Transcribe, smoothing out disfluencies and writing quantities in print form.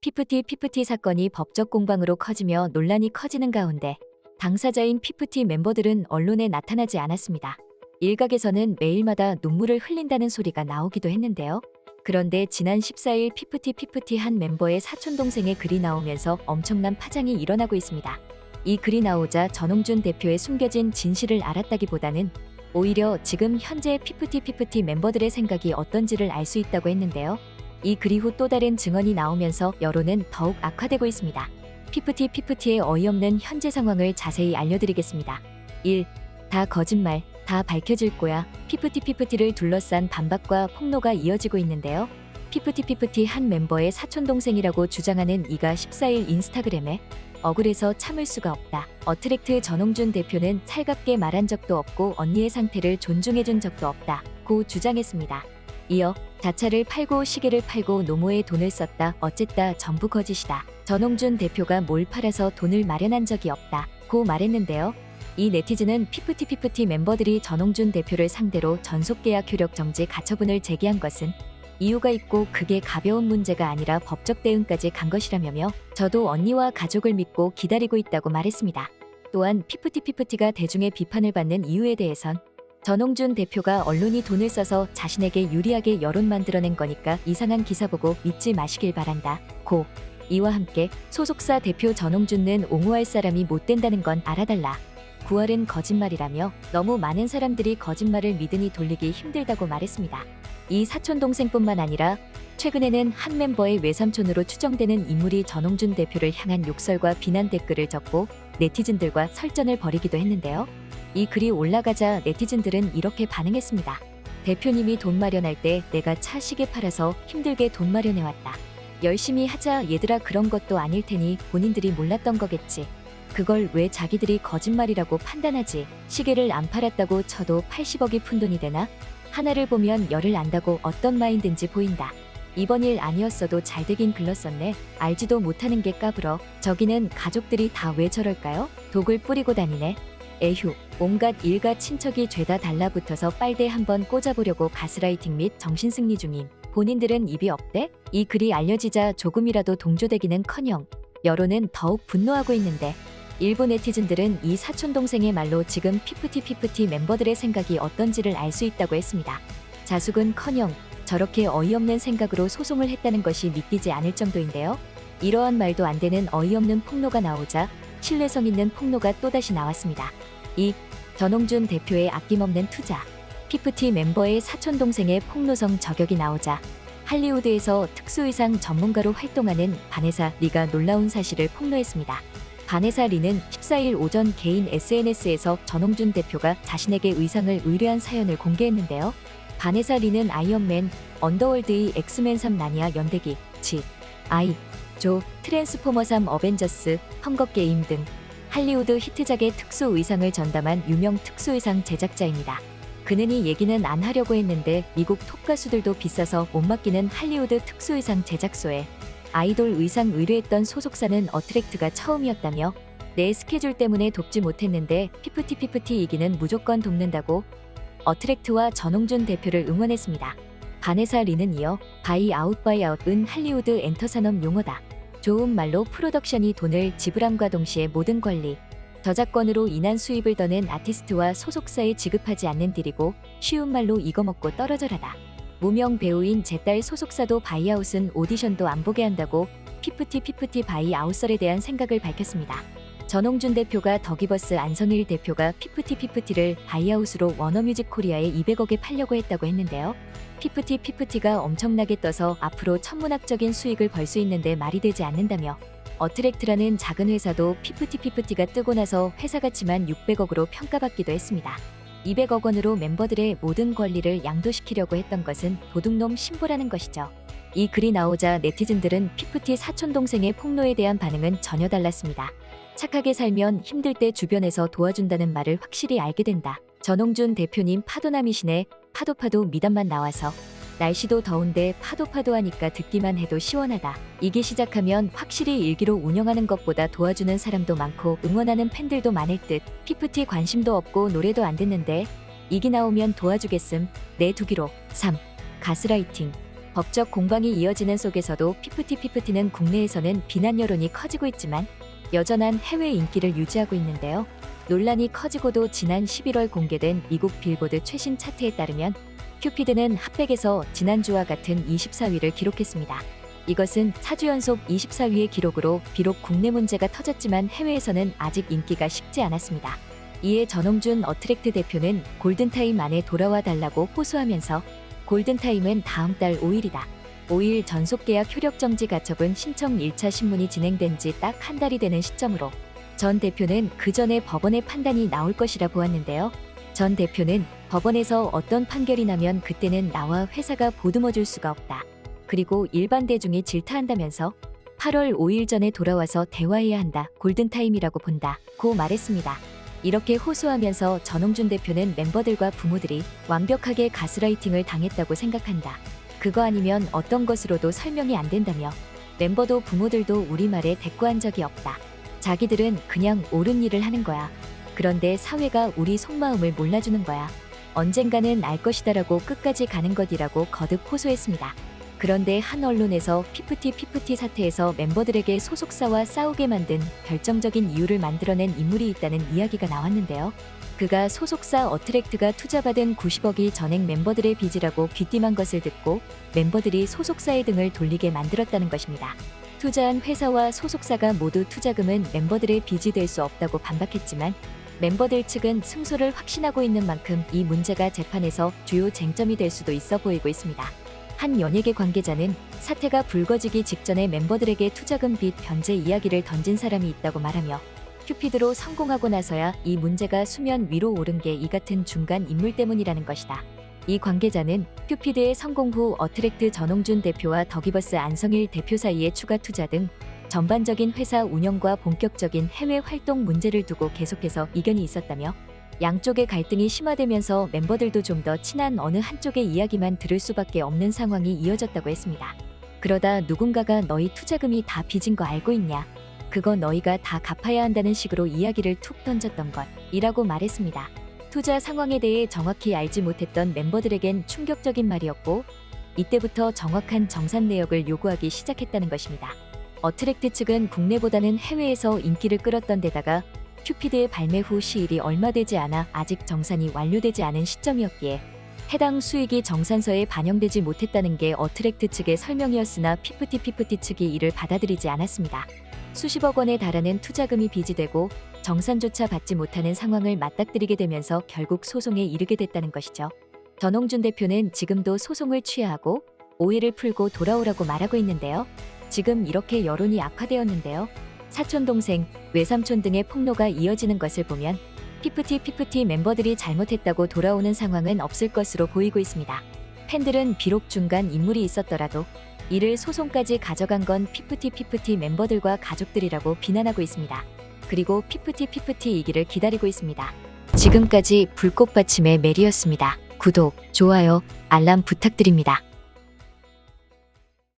피프티 사건이 법적 공방으로 커지며 논란이 커지는 가운데 당사자인 피프티 멤버들은 언론에 나타나지 않았습니다. 일각에서는 매일마다 눈물을 흘린다는 소리가 나오기도 했는데요. 그런데 지난 14일 피프티 한 멤버의 사촌동생의 글이 나오면서 엄청난 파장이 일어나고 있습니다. 이 글이 나오자 전홍준 대표의 숨겨진 진실을 알았다기보다는 오히려 지금 현재 피프티 멤버들의 생각이 어떤지를 알 수 있다고 했는데요. 이 글 이후 또 다른 증언이 나오면서 여론은 더욱 악화되고 있습니다. 피프티의 어이없는 현재 상황을 자세히 알려드리겠습니다. 1. 다 거짓말, 다 밝혀질 거야. 피프티를 둘러싼 반박과 폭로가 이어지고 있는데요. 피프티 한 멤버의 사촌동생이라고 주장하는 이가 14일 인스타그램에 억울해서 참을 수가 없다. 어트랙트 전홍준 대표는 살갑게 말한 적도 없고 언니의 상태를 존중해준 적도 없다. 고 주장했습니다. 이어 자차를 팔고 시계를 팔고 노모에 돈을 썼다. 어쨌다. 전부 거짓이다. 전홍준 대표가 뭘 팔아서 돈을 마련한 적이 없다. 고 말했는데요. 이 네티즌은 피프티 멤버들이 전홍준 대표를 상대로 전속계약 효력 정지 가처분을 제기한 것은 이유가 있고 그게 가벼운 문제가 아니라 법적 대응까지 간 것이라며 저도 언니와 가족을 믿고 기다리고 있다고 말했습니다. 또한 피프티가 대중의 비판을 받는 이유에 대해선 전홍준 대표가 언론이 돈을 써서 자신에게 유리하게 여론 만들어낸 거니까 이상한 기사 보고 믿지 마시길 바란다. 고. 이와 함께 소속사 대표 전홍준은 옹호할 사람이 못 된다는 건 알아달라. 9월은 거짓말이라며 너무 많은 사람들이 거짓말을 믿으니 돌리기 힘들다고 말했습니다. 이 사촌동생뿐만 아니라 최근에는 한 멤버의 외삼촌으로 추정되는 인물이 전홍준 대표를 향한 욕설과 비난 댓글을 적고 네티즌들과 설전을 벌이기도 했는데요. 이 글이 올라가자 네티즌들은 이렇게 반응했습니다. 대표님이 돈 마련할 때 내가 차 시계 팔아서 힘들게 돈 마련해왔다. 열심히 하자 얘들아. 그런 것도 아닐 테니 본인들이 몰랐던 거겠지. 그걸 왜 자기들이 거짓말이라고 판단하지. 시계를 안 팔았다고 쳐도 80억이 푼돈이 되나? 하나를 보면 열을 안다고 어떤 마인드인지 보인다. 이번 일 아니었어도 잘 되긴 글렀었네. 알지도 못하는 게 까불어. 저기는 가족들이 다 왜 저럴까요? 독을 뿌리고 다니네. 에휴. 온갖 일가 친척이 죄다 달라붙어서 빨대 한번 꽂아보려고 가스라이팅 및 정신승리 중임. 본인들은 입이 없대? 이 글이 알려지자 조금이라도 동조되기는커녕 여론은 더욱 분노하고 있는데 일부 네티즌들은 이 사촌동생의 말로 지금 피프티 멤버들의 생각이 어떤지를 알 수 있다고 했습니다. 자숙은커녕 저렇게 어이없는 생각으로 소송을 했다는 것이 믿기지 않을 정도인데요. 이러한 말도 안 되는 어이없는 폭로가 나오자 신뢰성 있는 폭로가 또다시 나왔습니다. 2. 전홍준 대표의 아낌없는 투자. 피프티 멤버의 사촌동생의 폭로성 저격이 나오자 할리우드에서 특수의상 전문가로 활동하는 바네사 리가 놀라운 사실을 폭로했습니다. 바네사 리는 14일 오전 개인 SNS에서 전홍준 대표가 자신에게 의상을 의뢰한 사연을 공개했는데요. 바네사 리는 아이언맨, 언더월드의 엑스맨 3 나니아 연대기, G.I. 조, 트랜스포머 3 어벤져스, 헝거게임 등 할리우드 히트작의 특수 의상을 전담한 유명 특수의상 제작자입니다. 그는 이 얘기는 안 하려고 했는데 미국 톱 가수들도 비싸서 못 맡기는 할리우드 특수의상 제작소에 아이돌 의상 의뢰했던 소속사는 어트랙트가 처음이었다며 내 스케줄 때문에 돕지 못했는데 피프티 이기는 무조건 돕는다고 어트랙트와 전홍준 대표를 응원했습니다. 바네사 리는 이어 바이 아웃은 할리우드 엔터 산업 용어다. 좋은 말로 프로덕션이 돈을 지불함과 동시에 모든 권리, 저작권으로 인한 수입을 더는 아티스트와 소속사에 지급하지 않는 딜이고 쉬운 말로 이거 먹고 떨어져라다. 무명 배우인 제 딸 소속사도 바이아웃은 오디션도 안 보게 한다고 피프티 바이아웃설에 대한 생각을 밝혔습니다. 전홍준 대표가 더기버스 안성일 대표가 피프티를 바이아웃으로 워너뮤직 코리아에 200억에 팔려고 했다고 했는데요. 피프티가 엄청나게 떠서 앞으로 천문학적인 수익을 벌 수 있는데 말이 되지 않는다며 어트랙트라는 작은 회사도 피프티가 뜨고 나서 회사 가치만 600억으로 평가받기도 했습니다. 200억 원으로 멤버들의 모든 권리를 양도시키려고 했던 것은 도둑놈 신보라는 것이죠. 이 글이 나오자 네티즌들은 피프티 사촌동생의 폭로에 대한 반응은 전혀 달랐습니다. 착하게 살면 힘들 때 주변에서 도와준다는 말을 확실히 알게 된다. 전홍준 대표님 파도남이시네. 파도 미담만 나와서 날씨도 더운데 파도 하니까 듣기만 해도 시원하다. 이게 시작하면 확실히 일기로 운영하는 것보다 도와주는 사람도 많고 응원하는 팬들도 많을 듯. 피프티 관심도 없고 노래도 안 듣는데 이기 나오면 도와주겠음. 내 두기로. 3. 가스라이팅. 법적 공방이 이어지는 속에서도 피프티는 국내에서는 비난 여론이 커지고 있지만 여전한 해외 인기를 유지하고 있는데요. 논란이 커지고도 지난 11월 공개된 미국 빌보드 최신 차트에 따르면 큐피드는 핫백에서 지난주와 같은 24위를 기록했습니다. 이것은 4주 연속 24위의 기록으로 비록 국내 문제가 터졌지만 해외에서는 아직 인기가 식지 않았습니다. 이에 전홍준 어트랙트 대표는 골든타임 안에 돌아와 달라고 호소하면서 골든타임은 다음 달 5일이다. 5일 전속계약 효력정지 가처분 신청 1차 신문이 진행된 지 딱 한 달이 되는 시점으로 전 대표는 그 전에 법원의 판단이 나올 것이라 보았는데요. 전 대표는 법원에서 어떤 판결이 나면 그때는 나와 회사가 보듬어줄 수가 없다. 그리고 일반 대중이 질타한다면서 8월 5일 전에 돌아와서 대화해야 한다. 골든타임이라고 본다. 고 말했습니다. 이렇게 호소하면서 전홍준 대표는 멤버들과 부모들이 완벽하게 가스라이팅을 당했다고 생각한다. 그거 아니면 어떤 것으로도 설명이 안 된다며 멤버도 부모들도 우리 말에 대꾸한 적이 없다. 자기들은 그냥 옳은 일을 하는 거야. 그런데 사회가 우리 속마음을 몰라주는 거야. 언젠가는 알 것이다라고 끝까지 가는 것이라고 거듭 호소했습니다. 그런데 한 언론에서 피프티 사태에서 멤버들에게 소속사와 싸우게 만든 결정적인 이유를 만들어낸 인물이 있다는 이야기가 나왔는데요. 그가 소속사 어트랙트가 투자받은 90억이 전액 멤버들의 빚이라고 귀띔한 것을 듣고 멤버들이 소속사의 등을 돌리게 만들었다는 것입니다. 투자한 회사와 소속사가 모두 투자금은 멤버들의 빚이 될 수 없다고 반박했지만 멤버들 측은 승소를 확신하고 있는 만큼 이 문제가 재판에서 주요 쟁점이 될 수도 있어 보이고 있습니다. 한 연예계 관계자는 사태가 불거지기 직전에 멤버들에게 투자금 빚 변제 이야기를 던진 사람이 있다고 말하며 큐피드로 성공하고 나서야 이 문제가 수면 위로 오른 게 이 같은 중간 인물 때문이라는 것이다. 이 관계자는 큐피드의 성공 후 어트랙트 전홍준 대표와 더기버스 안성일 대표 사이의 추가 투자 등 전반적인 회사 운영과 본격적인 해외 활동 문제를 두고 계속해서 이견이 있었다며 양쪽의 갈등이 심화되면서 멤버들도 좀 더 친한 어느 한쪽의 이야기만 들을 수밖에 없는 상황이 이어졌다고 했습니다. 그러다 누군가가 너희 투자금이 다 빚인 거 알고 있냐? 그거 너희가 다 갚아야 한다는 식으로 이야기를 툭 던졌던 것이라고 말했습니다. 투자 상황에 대해 정확히 알지 못했던 멤버들에겐 충격적인 말이었고 이때부터 정확한 정산 내역을 요구하기 시작했다는 것입니다. 어트랙트 측은 국내보다는 해외에서 인기를 끌었던 데다가 큐피드의 발매 후 시일이 얼마 되지 않아 아직 정산이 완료되지 않은 시점이었기에 해당 수익이 정산서에 반영되지 못했다는 게 어트랙트 측의 설명이었으나 피프티 측이 이를 받아들이지 않았습니다. 수십억 원에 달하는 투자금이 빚이 되고 정산조차 받지 못하는 상황을 맞닥뜨리게 되면서 결국 소송에 이르게 됐다는 것이죠. 전홍준 대표는 지금도 소송을 취하하고 오해를 풀고 돌아오라고 말하고 있는데요. 지금 이렇게 여론이 악화되었는데요. 사촌 동생, 외삼촌 등의 폭로가 이어지는 것을 보면 피프티 멤버들이 잘못했다고 돌아오는 상황은 없을 것으로 보이고 있습니다. 팬들은 비록 중간 인물이 있었더라도 이를 소송까지 가져간 건 피프티 멤버들과 가족들이라고 비난하고 있습니다. 그리고 피프티이기를 기다리고 있습니다. 지금까지 불꽃받침의 메리였습니다. 구독, 좋아요, 알람 부탁드립니다.